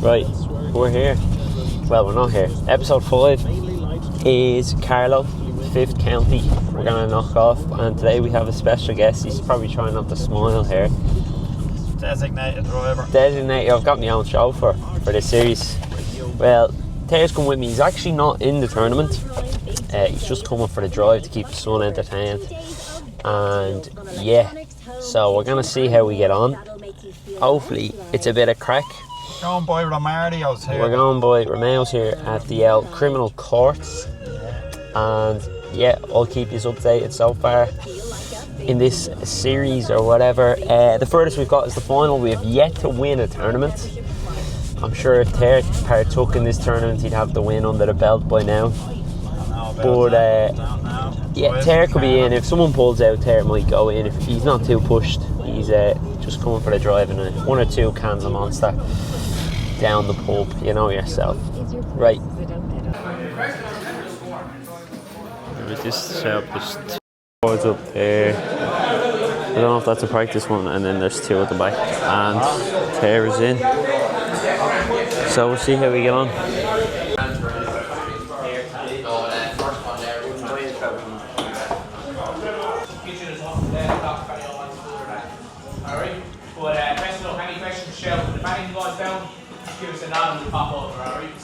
Right, we're here. Well, we're not here. Episode 5 is Carlow, 5th county. We're going to knock off, and today we have a special guest. He's probably trying not to smile here. Designated driver. Designated. I've got my own show for this series. Well, Taylor's come with me. He's actually not in the tournament. He's just coming for the drive to keep the son entertained. And yeah, so we're going to see how we get on. Hopefully, it's a bit of crack. Going by Romario's here. We're going by Romeo's here at the Criminal Courts. And yeah, I'll keep you updated so far in this series or whatever. The furthest we've got is the final. We have yet to win a tournament. I'm sure if Ter partook in this tournament, he'd have the win under the belt by now. But yeah, Ter could be in. If someone pulls out, Ter might go in. If he's not too pushed, he's just coming for the drive and one or two cans of Monster down the pub. You know yourself. Right. Just set up this boards up there. I don't know if that's a practice one, and then there's two at the back, and Ter is in. So we'll see how we get on. Give us a nod and we'll pop over, alright?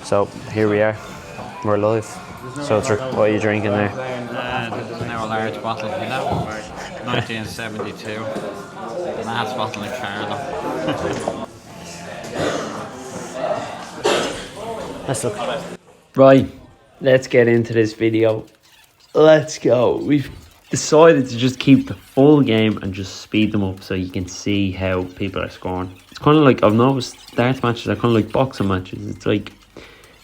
So here we are. We're live. So what are you drinking there? This is now a large bottle of 1972. The last bottle of Carlow. Let's look. Right, let's get into this video. Let's go. We've decided to just keep the full game and just speed them up so you can see how people are scoring. It's kind of like, I've noticed darts matches are kind of like boxing matches. It's like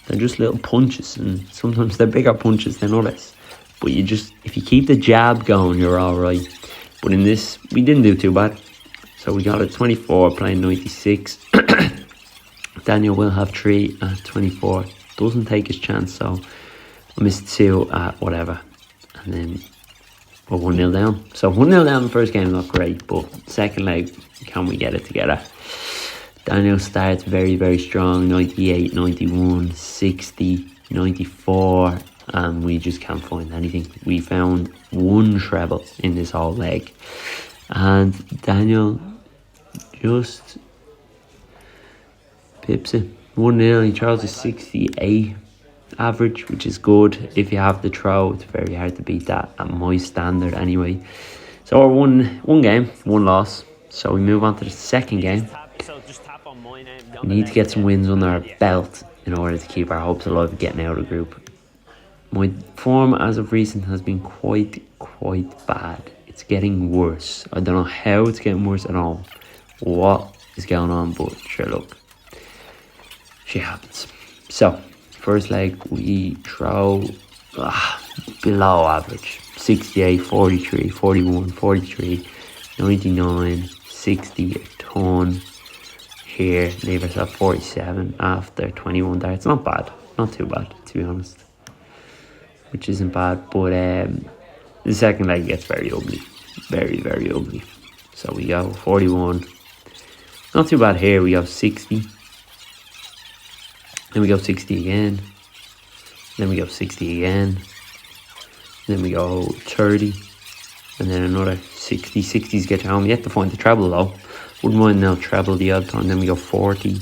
they're just little punches, and sometimes they're bigger punches than others. But you just, if you keep the jab going, you're all right. But in this, we didn't do too bad. So we got a 24 playing 96. Daniel will have 3 at 24. Doesn't take his chance, so I missed 2 at whatever. And then we're 1-0 down. So 1-0 down the first game, not great, but second leg, can we get it together? Daniel starts very, very strong. 98, 91, 60, 94, and we just can't find anything. We found 1 treble in this whole leg. And Daniel just pips it. 1-0, he throws a 68 average, which is good. If you have the throw, it's very hard to beat that at my standard anyway. So we're one game, 1 loss. So we move on to the second game. We need to get some wins under our belt in order to keep our hopes alive of getting out of the group. My form as of recent has been quite bad. It's getting worse. I don't know how it's getting worse at all. What is going on, but sure, look. Shit happens. So, first leg, we throw below average. 68, 43, 41, 43, 99, 60, a ton. Here, leave us at 47 after 21 darts. Not bad. Not too bad, to be honest. Which isn't bad, but the second leg gets very ugly. Very, very ugly. So we go 41. Not too bad here. We go 60. Then we go 60 again. Then we go 60 again. Then we go 30. And then another 60. 60s get home. You have to find the treble though. Wouldn't mind now treble the odd time. Then we go 40.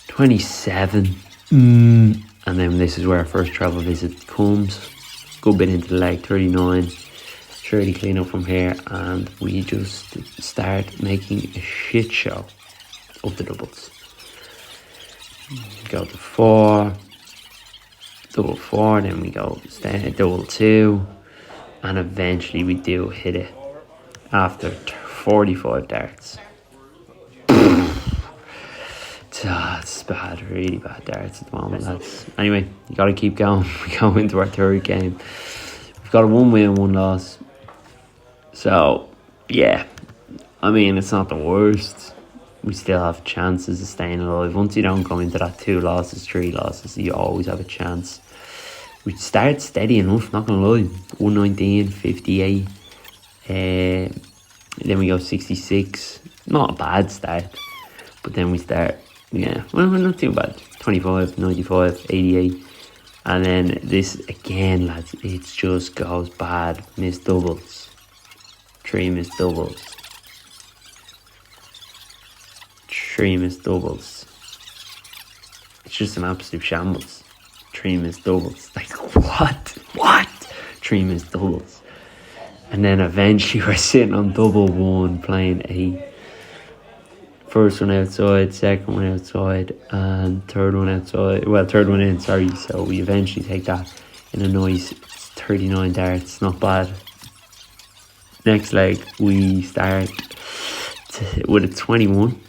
27. And then this is where our first treble visit comes. Good bit into the leg. 39. 30 clean up from here. And we just start making a shit show of the doubles. Go to 4, double 4, then we go double 2, and eventually we do hit it after 45 darts. It's bad, really bad darts at the moment, lads. Anyway, you gotta keep going. We go into our third game. We've got a 1 win, 1 loss. So, yeah, I mean, it's not the worst. We still have chances of staying alive. Once you don't go into that 2 losses, 3 losses, you always have a chance. we started steady enough, not gonna lie. 119, 58. Then we go 66. Not a bad start. But then we start, well, not too bad. 25, 95, 88. And then this again, lads, it just goes bad. Missed doubles. 3 missed doubles. 3 missed doubles. It's just an absolute shambles. 3 missed doubles. Like, what? 3 missed doubles. And then eventually we're sitting on double one, playing a first one outside, second one outside, and third one outside. Well, third one in, sorry. So we eventually take that in a nice 39 darts. Not bad. Next leg, we start with a 21.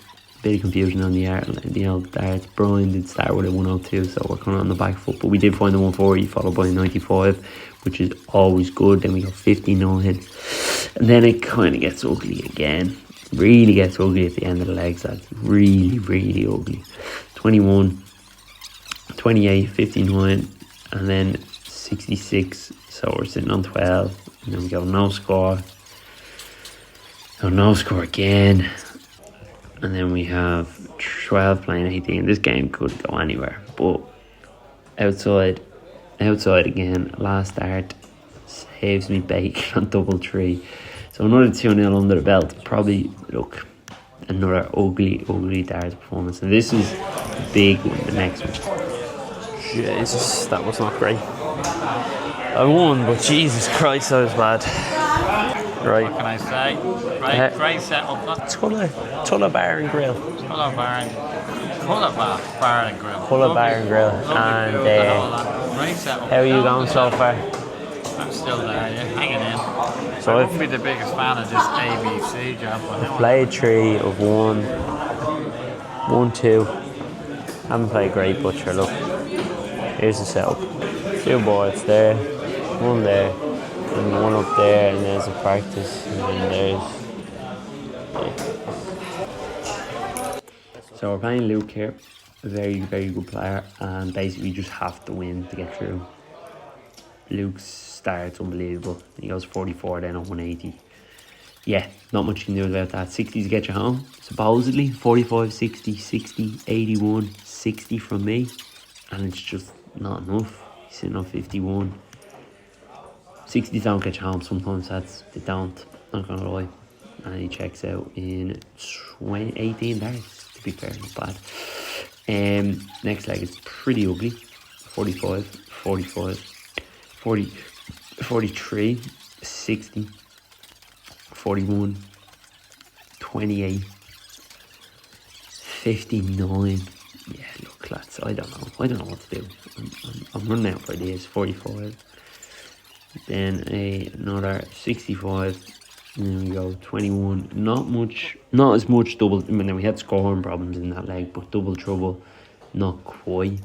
Bit of confusion on the old darts. Brian did start with a 102, so we're kind of on the back foot. But we did find the 140, followed by a 95, which is always good. Then we got 59. And then it kind of gets ugly again. Really gets ugly at the end of the legs. That's really, really ugly. 21, 28, 59, and then 66. So we're sitting on 12. And then we go no score. No score again. And then we have 12 playing 18. This game could go anywhere. But outside again. Last start. Saves me bacon on double 3. So another 2-0 under the belt. Probably, look, another ugly darts performance. And this is a big one, the next one. Jesus, that was not great. I won, but Jesus Christ, that was bad. Right. What can I say? Great setup. Calluna Bar and Grill. Calluna Bar and Grill. Calluna Bar and Grill. And Great setup. how are you going so far? I'm still there, hanging in. So I wouldn't be the biggest fan of this ABC job. I've played 3 of 1, 2. Haven't played great, but sure, look. Here's the setup. 2 boards there, 1 there, and 1 up there, and there's a practice, and then there's... So we're playing Luke here, a very, very good player, and basically just have to win to get through. Luke's start's unbelievable. He goes 44, then a 180. Yeah, not much you can do about that. 60 to get you home, supposedly. 45, 60, 60, 81, 60 from me. And it's just not enough. He's sitting on 51. 60s don't get you home. Sometimes they don't. Not gonna lie. And he checks out in 18 darts, to be fair, not bad. Next leg is pretty ugly. 45, 45, 40, 43, 60, 41, 28, 59. Yeah, look, lads, I don't know what to do. I'm running out of ideas. 45. Then another 65. And then we go 21. Not as much double. I mean, we had scoring problems in that leg, but double trouble, not quite.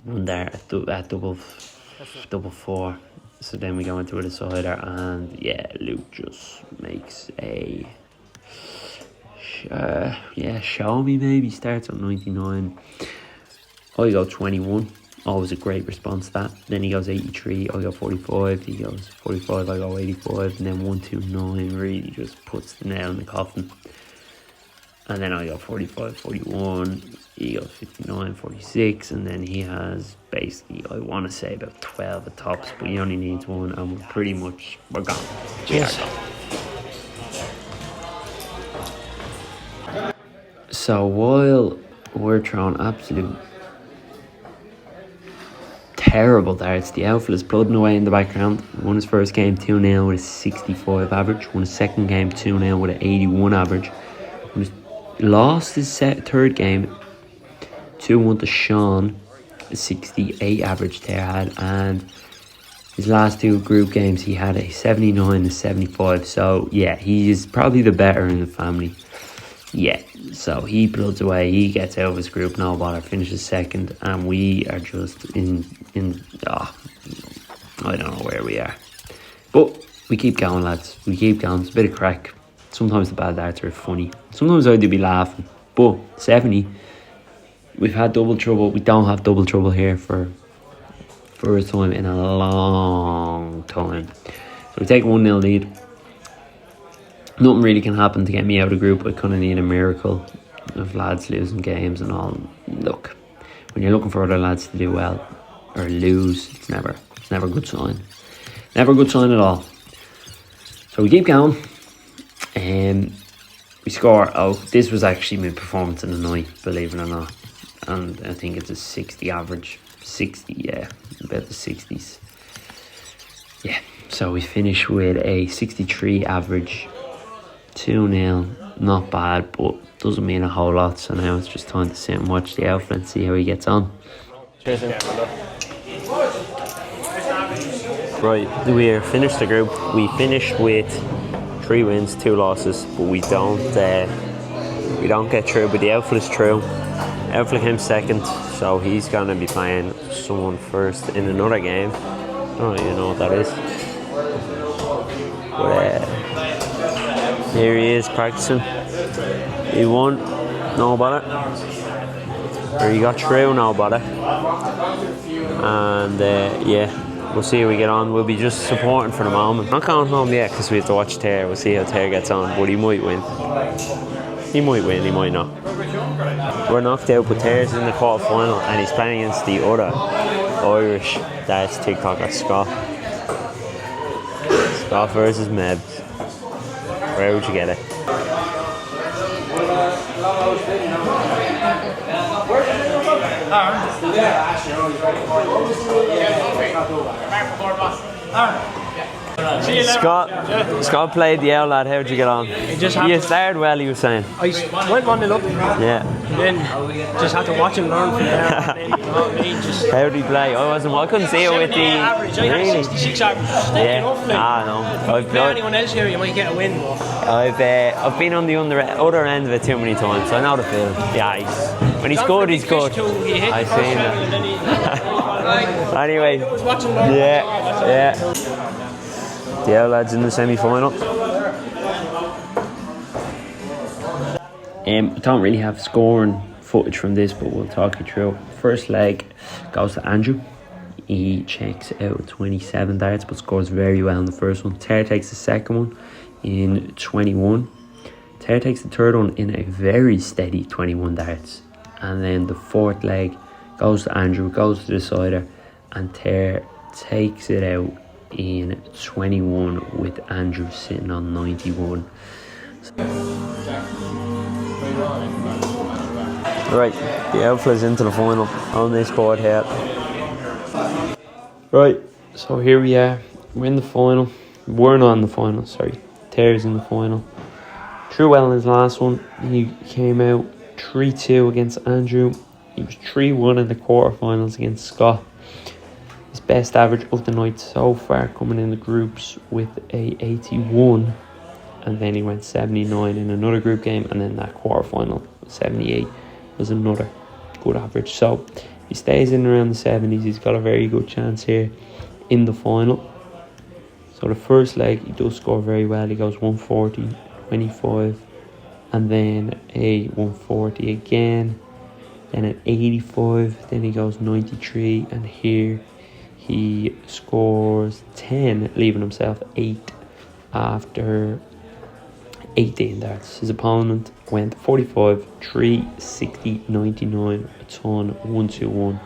Run there at double 4. So then we go into a decider, and yeah, Luke just makes a show me maybe. Starts on 99. I go 21. Always a great response to that. Then he goes 83. I go 45. He goes 45. I go 85. And then 129 really just puts the nail in the coffin. And then I go 45, 41. He goes 59, 46. And then he has basically, I want to say about 12 at tops, but he only needs 1. And we're gone. Cheers. So while we're throwing absolute terrible darts, the outfield is plodding away in the background. Won his first game 2-0 with a 65 average. Won his second game 2-0 with an 81 average. Lost his third game 2-1 to Sean, a 68 average there had, and his last 2 group games he had a 79 and a 75. So yeah, he is probably the better in the family. Yeah, so he bloods away, he gets out of his group, no bother, finishes second, and we are just in I don't know where we are. But we keep going, lads, we keep going. It's a bit of crack. Sometimes the bad darts are funny. Sometimes I do be laughing. But 70, we've had double trouble. We don't have double trouble here for First time in a long time. So we take 1-0 lead. Nothing really can happen to get me out of the group. I kind of need a miracle of lads losing games and all. Look, when you're looking for other lads to do well or lose, it's never a good sign. Never a good sign at all. So we keep going. We score. Oh, this was actually my performance in the night, believe it or not. And I think it's a 60 average. 60, yeah, about the 60s. Yeah, so we finish with a 63 average. 2-0, not bad, but doesn't mean a whole lot. So now it's just time to sit and watch the outfit and see how he gets on. Cheers. Right, we finished the group. We finished with 3 wins, 2 losses, but we don't get through. But the outfit is through. Outfit came second, so he's gonna be playing someone first in another game. I don't even know what that is. But here he is practicing. He won, no bother. Or he got through, no bother. And yeah, we'll see how we get on. We'll be just supporting for the moment. Not going home yet because we have to watch Ter. We'll see how Ter gets on, but he might win. He might win, he might not. We're knocked out, but Ter's in the quarter final and he's playing against the other Irish that's TikToker, Scott. Scott versus Mebs. Where would you get it? Scott played the out lad. How'd you get on? You started well, you were saying. I went 1-0 up. Yeah. Then just had to watch and learn from there. How did he play? I couldn't see it with the average. I had 66 average. Yeah. No. If anyone else here, you might get a win. I've been on the other end of it too many times, so I know the feeling. Yeah, when he's good, he's good. I've seen it. Anyway. Yeah. The lads in the semi-final. I don't really have scoring footage from this, but we'll talk you through. First leg goes to Andrew. He checks out 27 darts, but scores very well in the first one. Ter takes the second one in 21. Ter takes the third one in a very steady 21 darts. And then the fourth leg goes to Andrew, goes to the decider, and Ter takes it out in 21 with Andrew sitting on 91. Right, the outflow's into the final on this board here. Right, so here we are. We're in the final. We're not in the final, sorry. Ter's in the final. Threw well in his last one. He came out 3-2 against Andrew. He was 3-1 in the quarterfinals against Scott. His best average of the night so far, coming in the groups with a 81, and then he went 79 in another group game, and then that quarterfinal 78 was another good average. So if he stays in around the 70s, he's got a very good chance here in the final. So the first leg he does score very well. He goes 140, 25, and then a 140 again, then an 85, then he goes 93, and here he scores 10, leaving himself 8 after 18 darts. His opponent went 45, 3, 60, 99, a ton, 121.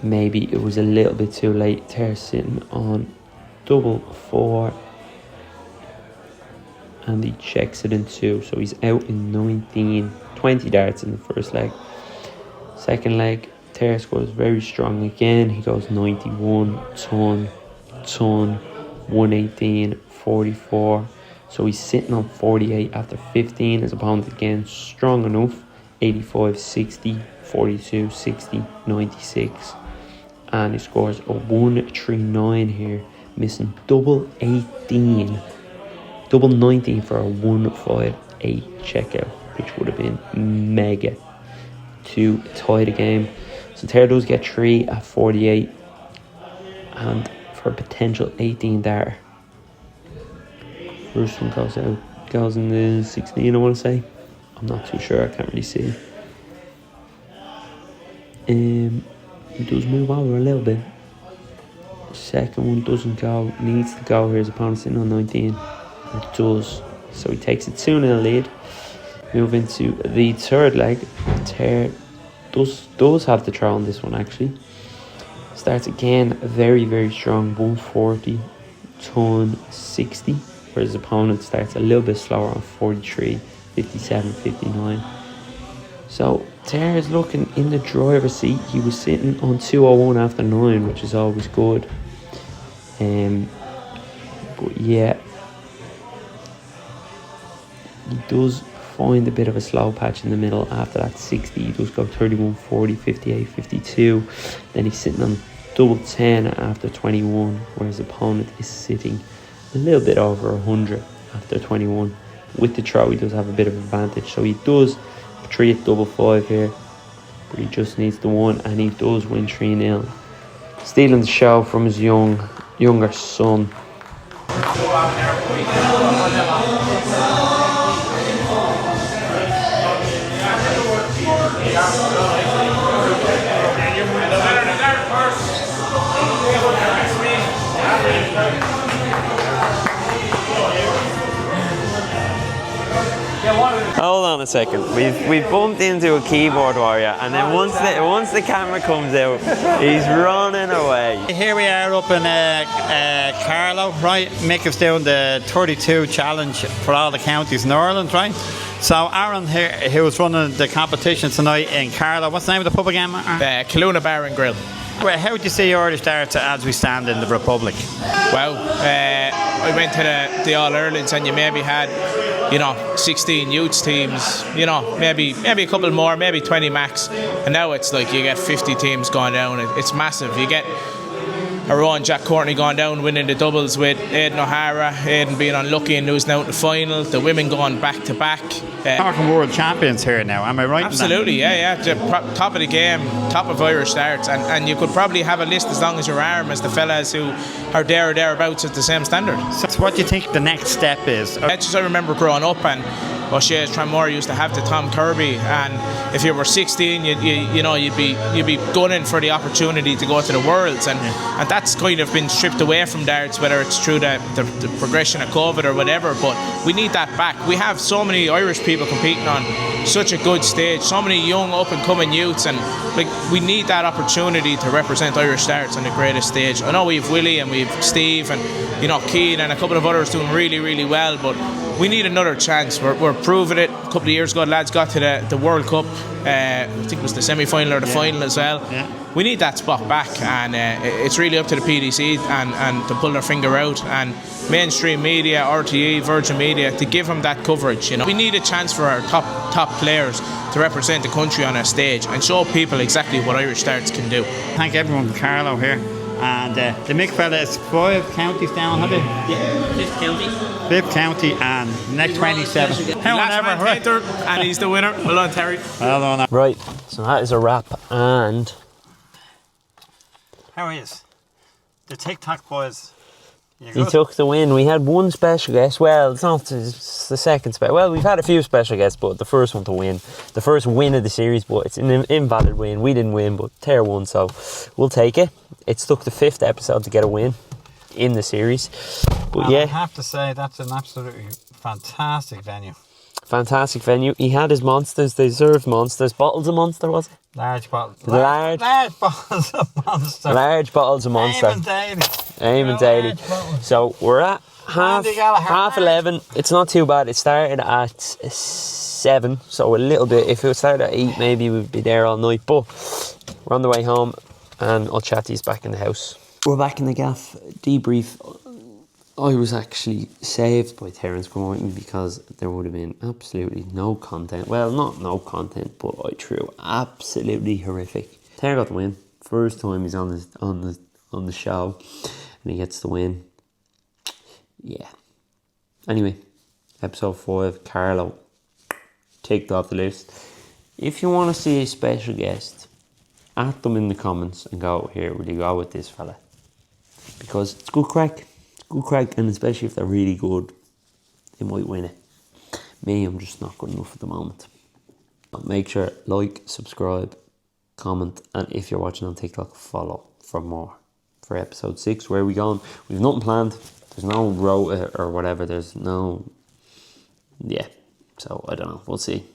Maybe it was a little bit too late. Ter sitting on double 4, and he checks it in 2, so he's out in 20 darts in the first leg. Second leg, Ter scores very strong again. He goes 91, ton, 118, 44. So he's sitting on 48 after 15. His opponent again strong enough. 85, 60, 42, 60, 96. And he scores a 139 here, missing double 18, double 19 for a 158 checkout, which would have been mega to tie the game. So Ter does get 3 at 48, and for a potential 18 darter. First one goes out, goes in the 16, I want to say. I'm not too sure, I can't really see. He does move over a little bit. Second one doesn't go, needs to go here. His opponent's sitting on 19. It does. So he takes a 2-0 lead. Move into the third leg. Tear does have the throw on this one actually. Starts again very, very strong, 140, ton 60. Whereas his opponent starts a little bit slower on 43, 57, 59. So Tear is looking in the driver's seat. He was sitting on 201 after 9, which is always good. But yeah, he does find a bit of a slow patch in the middle. After that 60, he does go 31, 40, 58, 52. Then he's sitting on double 10 after 21, whereas his opponent is sitting a little bit over 100 after 21. With the throw, he does have a bit of advantage, so he does treat double 5 here, but he just needs the 1, and he does win 3-0, stealing the show from his younger son. Hold on a second. We've bumped into a keyboard warrior, and then once the camera comes out, he's running away. Here we are up in Carlow, right? Mick is doing the 32 challenge for all the counties in Ireland, right? So Aaron here, who was running the competition tonight in Carlow. What's the name of the pub again, Aaron? Calluna Bar Grilll. Well, how would you see Irish darts as we stand in the Republic? Well, I went to the All Irelands, and you maybe had, 16 youths teams, maybe a couple more, maybe 20 max, and now it's like you get 50 teams going down. It's massive. You get our own Jack Courtney going down, winning the doubles with Aidan O'Hara, Aidan being unlucky and losing out in the final, the women going back to back. Talking world champions here now, am I right? Absolutely, yeah. The top of the game, top of Irish darts, and you could probably have a list as long as your arm as the fellas who are there or thereabouts at the same standard. So what do you think the next step is? I remember growing up, and O'Shea Tranmore used to have the Tom Kirby, and if you were 16, you'd be gunning for the opportunity to go to the Worlds, and that's kind of been stripped away from darts, whether it's through the progression of COVID or whatever. But we need that back. We have so many Irish people competing on such a good stage, so many young up and coming youths, and we need that opportunity to represent Irish darts on the greatest stage. I know we've Willie and we've Steve and Keane and a couple of others doing really, really well, but we need another chance. We're proving it. A couple of years ago, lads got to the World Cup. I think it was the semi-final or the final as well. Yeah. We need that spot back, and it's really up to the PDC and to pull their finger out, and mainstream media, RTE, Virgin Media, to give them that coverage. We need a chance for our top players to represent the country on a stage and show people exactly what Irish darts can do. Thank everyone from Carlow here. And the Mick fella is 5 counties down, have you? Yeah, 5th county. 5th county and next 27. And he's the winner. Well done, Terry. Well done. Right, so that is a wrap, and how is the TikTok boys? He took the win. We had one special guest. Well, it's the second special. Well, we've had a few special guests, but the first one to win. The first win of the series, but it's an invalid win. We didn't win, but Tara won, so we'll take it. It took the 5th episode to get a win in the series. But and I have to say, that's an absolutely fantastic venue. Fantastic venue. He had his monsters. They served monsters. Bottles of Monster, was it? Large bottles. Large bottles of Monster. Large bottles of Monster. Aim and daily. So we're at half 11. It's not too bad. It started at 7, so a little bit. If it started at 8, maybe we'd be there all night. But we're on the way home, and I'll chat to you back in the house. We're back in the gaff. Debrief. I was actually saved by Terence coming with me, because there would have been absolutely no content. Well, not no content, but I threw absolutely horrific. Terence got the win. First time he's on the show, and he gets the win. Yeah. Anyway, episode 5, Carlow, ticked off the list. If you want to see a special guest, add them in the comments and go, here, will you go with this fella? Because it's good crack. Good crack, and especially if they're really good, they might win it. Me, I'm just not good enough at the moment. Make sure, like, subscribe, comment, and if you're watching on TikTok, follow for more. For episode 6, where are we going? We've nothing planned. There's no rota or whatever. There's no... Yeah. So, I don't know. We'll see.